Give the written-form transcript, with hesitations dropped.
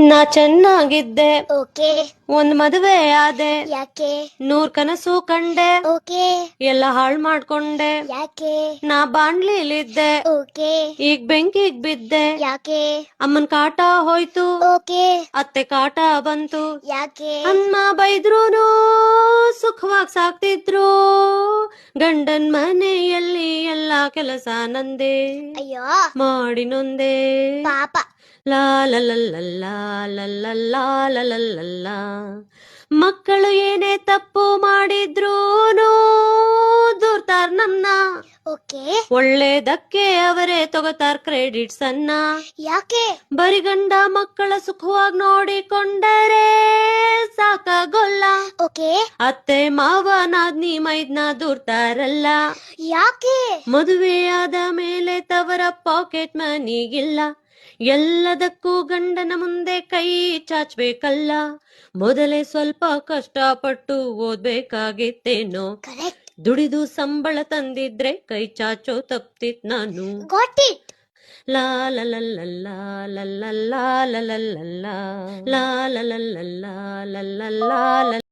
ನಾ ಚೆನ್ನಾಗಿದ್ದೆ, ಓಕೆ. ಒಂದ್ ಮದುವೆ ಆದೆ, ಯಾಕೆ? 100 ಕನಸು ಕಂಡೆ, ಓಕೆ. ಎಲ್ಲ ಹಾಳ್ ಮಾಡ್ಕೊಂಡೆ. ಯಾಕೆ? ನಾ ಬಾಣ್ಲಿಲಿದ್ದೆ, ಓಕೆ. ಈಗ ಬೆಂಕಿಗ್ ಬಿದ್ದೆ. ಯಾಕೆ? ಅಮ್ಮನ್ ಕಾಟ ಹೋಯ್ತು, ಓಕೆ. ಅತ್ತೆ ಕಾಟ ಬಂತು. ಯಾಕೆ? ಅಮ್ಮ ಬೈದ್ರೂನು ಸುಖವಾಗಿ ಸಾಕ್ತಿದ್ರು, ಗಂಡನ್ ಮನೆಯಲ್ಲಿ ಎಲ್ಲಾ ಕೆಲಸ ನಂದೆ, ಅಯ್ಯೋ ಮಾಡಿ ನೊಂದೆ. ಪಾಪ. ಲಾ ಲ ಲ ಲ ಲಾ ಲ ಲ ಲಾ ಲ ಲ ಲ ಲಾ. ಮಕ್ಕಳು ಏನೇ ತಪ್ಪು ಮಾಡಿದ್ರೂನು ದೂರ್ತಾರ್ ನಮ್ನ, ಓಕೆ. ಒಳ್ಳೇದಕ್ಕೆ ಅವರೇ ತಗೋತಾರ್ ಕ್ರೆಡಿಟ್ಸ್ ಅನ್ನ. ಯಾಕೆ? ಬರಿ ಗಂಡ ಮಕ್ಕಳ ಸುಖವಾಗಿ ನೋಡಿಕೊಂಡರೆ ಸಾಕಾಗೋಲ್ಲ, ಓಕೆ. ಅತ್ತೆ ಮಾವ ನಾದ್ನಿ ಮೈದ್ನ ದೂರ್ತಾರಲ್ಲ. ಯಾಕೆ? ಮದುವೆಯಾದ ಮೇಲೆ ತವರ ಪಾಕೆಟ್ ಮನಿಗಿಲ್ಲ, ಎಲ್ಲದಕ್ಕೂ ಗಂಡನ ಮುಂದೆ ಕೈ ಚಾಚ್ಬೇಕಲ್ಲ. ಮೊದಲೇ ಸ್ವಲ್ಪ ಕಷ್ಟಪಟ್ಟು ಓದ್ಬೇಕಾಗಿತ್ತೇನೋ, ಕರೆಕ್ಟ್. ದುಡಿದು ಸಂಬಳ ತಂದಿದ್ರೆ ಕೈ ಚಾಚೋ ತಪ್ತಿತ್ ನಾನು. Got it. ಲಾ ಲ ಲ ಲ ಲಾ ಲ ಲ ಲಾ ಲ ಲ ಲ ಲಾ ಲಾ ಲ ಲ ಲ ಲಾ ಲ ಲ ಲಾ ಲ